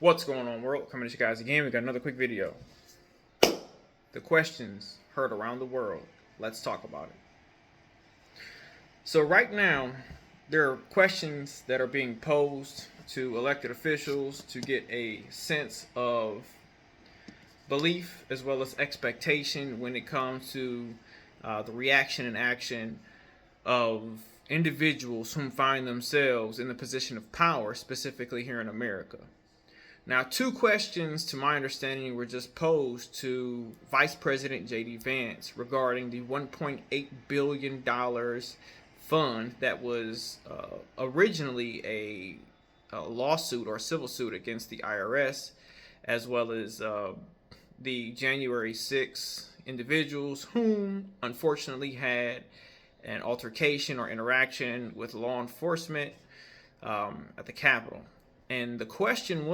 What's going on, world? Coming at you guys again. We got another quick video. The questions heard around the world. Let's talk about it. So right now, there are questions that are being posed to elected officials to get a sense of belief as well as expectation when it comes to the reaction and action of individuals who find themselves in the position of power, specifically here in America. Now, two questions, to my understanding, were just posed to Vice President J.D. Vance regarding the $1.8 billion fund that was originally a lawsuit or a civil suit against the IRS, as well as the January 6 individuals whom unfortunately had an altercation or interaction with law enforcement at the Capitol. And the question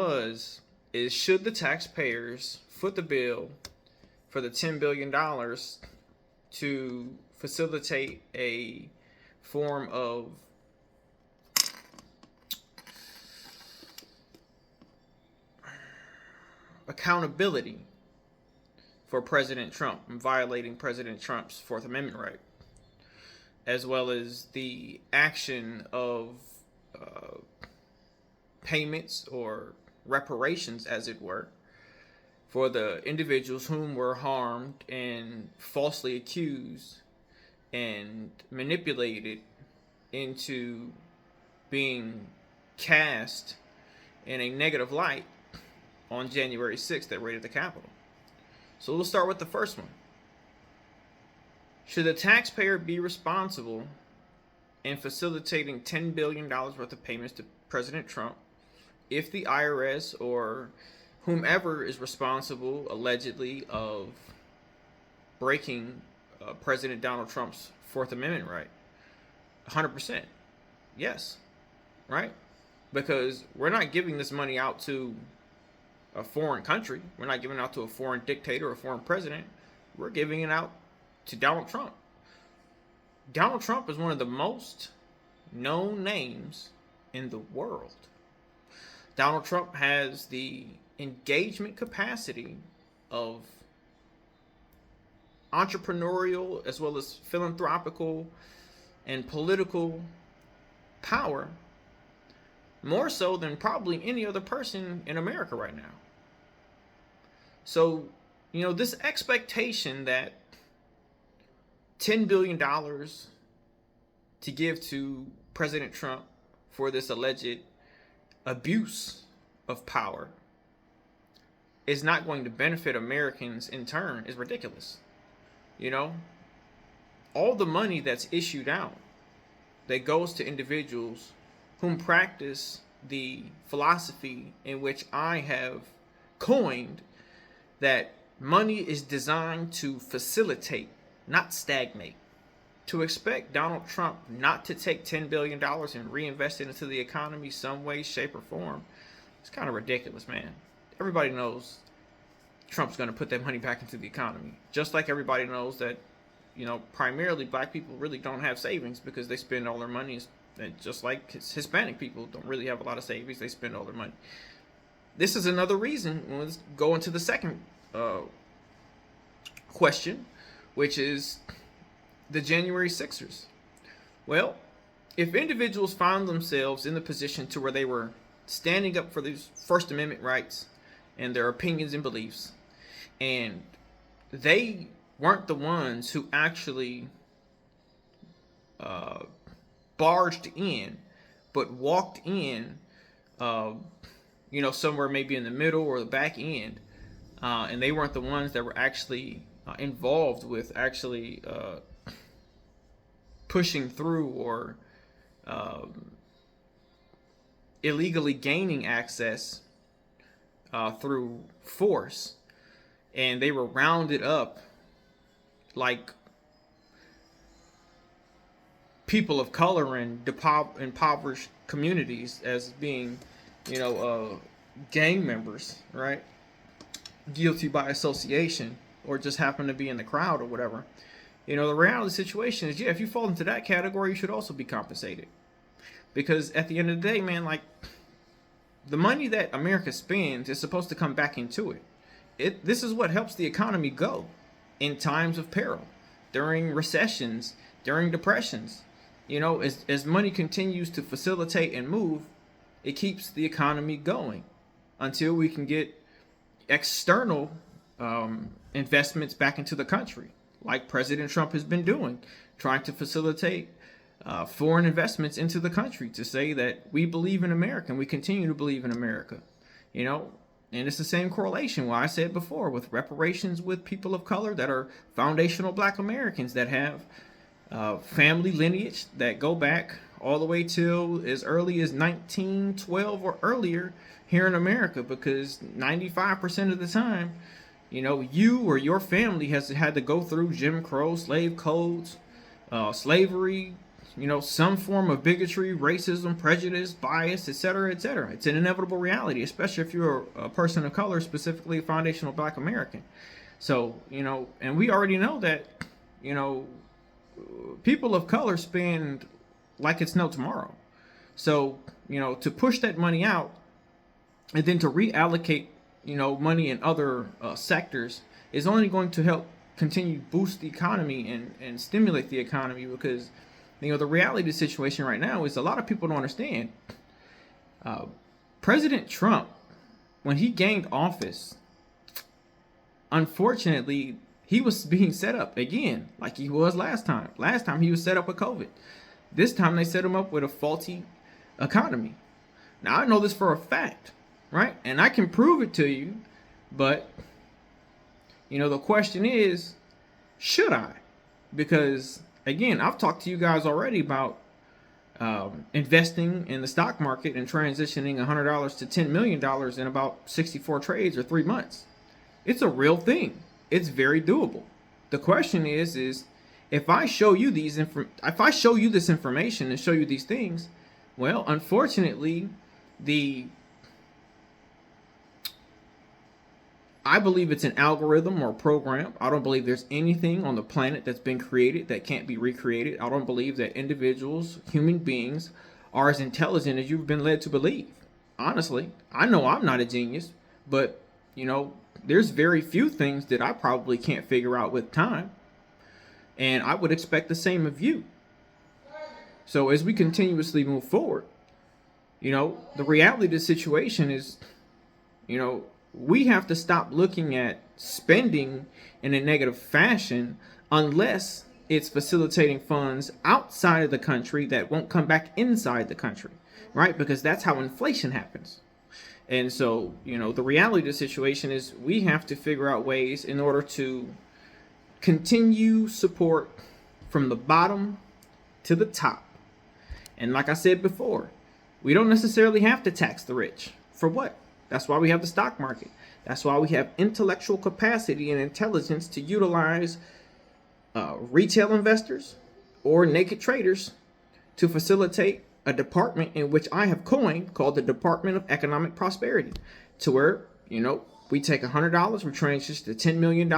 is should the taxpayers foot the bill for the $10 billion to facilitate a form of accountability for President Trump and violating President Trump's Fourth Amendment right, as well as the action of payments or reparations, as it were, for the individuals whom were harmed and falsely accused and manipulated into being cast in a negative light on January 6th that raided the Capitol. So we'll start with the first one. Should the taxpayer be responsible in facilitating $10 billion worth of payments to President Trump if the IRS or whomever is responsible, allegedly, of breaking President Donald Trump's Fourth Amendment right? 100%. Yes. Right? Because we're not giving this money out to a foreign country. We're not giving it out to a foreign dictator or a foreign president. We're giving it out to Donald Trump. Donald Trump is one of the most known names in the world. Donald Trump has the engagement capacity of entrepreneurial as well as philanthropical and political power, more so than probably any other person in America right now. So, this expectation that $10 billion to give to President Trump for this alleged abuse of power is not going to benefit Americans in turn is ridiculous. All the money that's issued out that goes to individuals whom practice the philosophy in which I have coined, that money is designed to facilitate, not stagnate. To expect Donald Trump not to take $10 billion and reinvest it into the economy some way, shape, or form, it's kind of ridiculous, man. Everybody knows Trump's going to put that money back into the economy. Just like everybody knows that, primarily black people really don't have savings because they spend all their money. And just like Hispanic people don't really have a lot of savings, they spend all their money. This is another reason. Let's go into the second question, which is the January 6ers. Well, if individuals found themselves in the position to where they were standing up for these First Amendment rights and their opinions and beliefs, and they weren't the ones who actually barged in, but walked in, somewhere maybe in the middle or the back end, and they weren't the ones that were actually involved with actually pushing through or illegally gaining access through force, and they were rounded up like people of color in impoverished communities as being, gang members, right? Guilty by association, or just happen to be in the crowd or whatever. The reality of the situation is, if you fall into that category, you should also be compensated. Because at the end of the day, man, the money that America spends is supposed to come back into it. This is what helps the economy go in times of peril, during recessions, during depressions. As money continues to facilitate and move, it keeps the economy going until we can get external investments back into the country, like President Trump has been doing, trying to facilitate foreign investments into the country to say that we believe in America and we continue to believe in America. And it's the same correlation why I said before with reparations with people of color that are foundational Black Americans that have family lineage that go back all the way till as early as 1912 or earlier here in America, because 95% of the time, you or your family has had to go through Jim Crow, slave codes, slavery, some form of bigotry, racism, prejudice, bias, etc., etc. It's an inevitable reality, especially if you're a person of color, specifically a foundational Black American. So, and we already know that, people of color spend like it's no tomorrow. So, to push that money out and then to reallocate, money in other sectors is only going to help continue to boost the economy and stimulate the economy, because the reality of the situation right now is a lot of people don't understand. President Trump, when he gained office, unfortunately, he was being set up again like he was last time. Last time he was set up with COVID. This time they set him up with a faulty economy. Now, I know this for a fact, right? And I can prove it to you, but, the question is, should I? Because, again, I've talked to you guys already about investing in the stock market and transitioning $100 to $10 million in about 64 trades or 3 months. It's a real thing. It's very doable. The question is if I show you this information and show you these things, well, unfortunately, I believe it's an algorithm or program. I don't believe there's anything on the planet that's been created that can't be recreated. I don't believe that individuals, human beings, are as intelligent as you've been led to believe. Honestly, I know I'm not a genius, but, there's very few things that I probably can't figure out with time. And I would expect the same of you. So as we continuously move forward, the reality of the situation is, we have to stop looking at spending in a negative fashion unless it's facilitating funds outside of the country that won't come back inside the country, right? Because that's how inflation happens. And so, the reality of the situation is we have to figure out ways in order to continue support from the bottom to the top. And like I said before, we don't necessarily have to tax the rich. For what? That's why we have the stock market. That's why we have intellectual capacity and intelligence to utilize retail investors or naked traders to facilitate a department in which I have coined called the Department of Economic Prosperity, to where, we take $100, we transition to $10 million.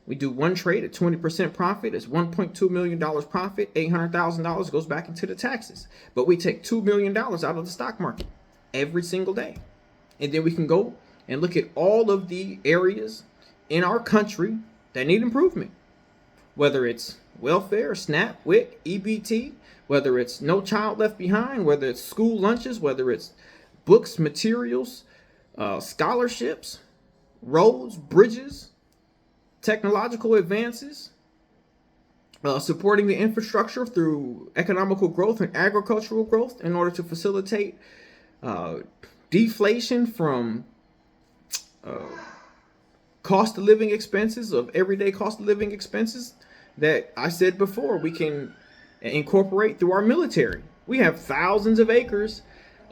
We do one trade at 20% profit. It's $1.2 million profit. $800,000 goes back into the taxes. But we take $2 million out of the stock market every single day. And then we can go and look at all of the areas in our country that need improvement, whether it's welfare, SNAP, WIC, EBT, whether it's No Child Left Behind, whether it's school lunches, whether it's books, materials, scholarships, roads, bridges, technological advances, supporting the infrastructure through economical growth and agricultural growth in order to facilitate deflation from cost of living expenses, of everyday cost of living expenses that I said before we can incorporate through our military. We have thousands of acres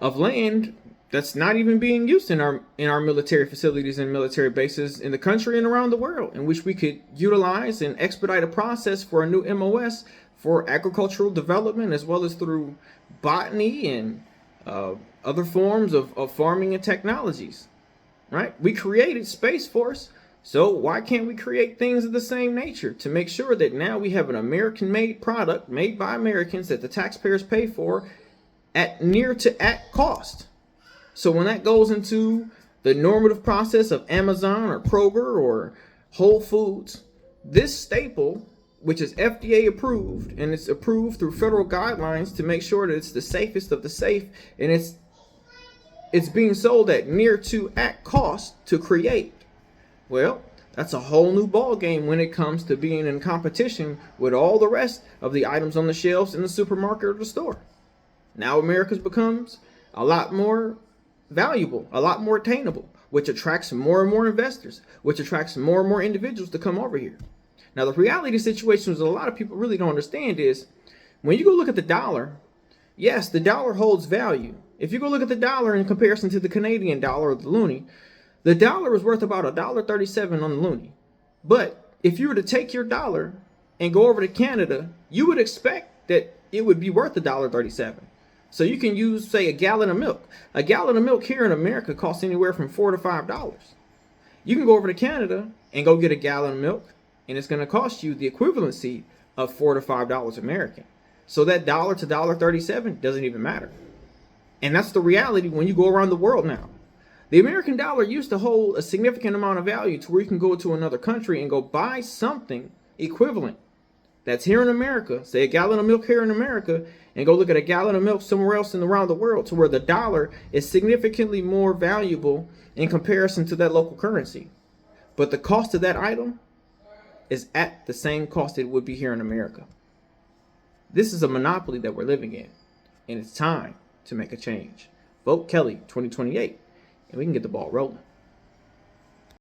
of land that's not even being used in our military facilities and military bases in the country and around the world, in which we could utilize and expedite a process for a new MOS for agricultural development, as well as through botany and other forms of farming and technologies, right? We created Space Force, so why can't we create things of the same nature to make sure that now we have an American-made product made by Americans that the taxpayers pay for at cost? So when that goes into the normative process of Amazon or Kroger or Whole Foods, this staple, which is FDA approved, and it's approved through federal guidelines to make sure that it's the safest of the safe, and it's being sold at near to at cost to create. Well, that's a whole new ball game when it comes to being in competition with all the rest of the items on the shelves in the supermarket or the store. Now America's becomes a lot more valuable, a lot more attainable, which attracts more and more investors, which attracts more and more individuals to come over here. Now, the reality of the situation is a lot of people really don't understand is when you go look at the dollar, yes, the dollar holds value. If you go look at the dollar in comparison to the Canadian dollar or the loonie, the dollar is worth about $1.37 on the loonie. But if you were to take your dollar and go over to Canada, you would expect that it would be worth $1.37. So you can use, say, a gallon of milk. A gallon of milk here in America costs anywhere from $4 to $5. You can go over to Canada and go get a gallon of milk, and it's going to cost you the equivalency of $4 to $5 American. So that dollar to $1.37 doesn't even matter. And that's the reality when you go around the world now. The American dollar used to hold a significant amount of value to where you can go to another country and go buy something equivalent that's here in America, say a gallon of milk here in America, and go look at a gallon of milk somewhere else in around the world to where the dollar is significantly more valuable in comparison to that local currency. But the cost of that item is at the same cost it would be here in America. This is a monopoly that we're living in, and it's time to make a change. Vote Kelly 2028, and we can get the ball rolling.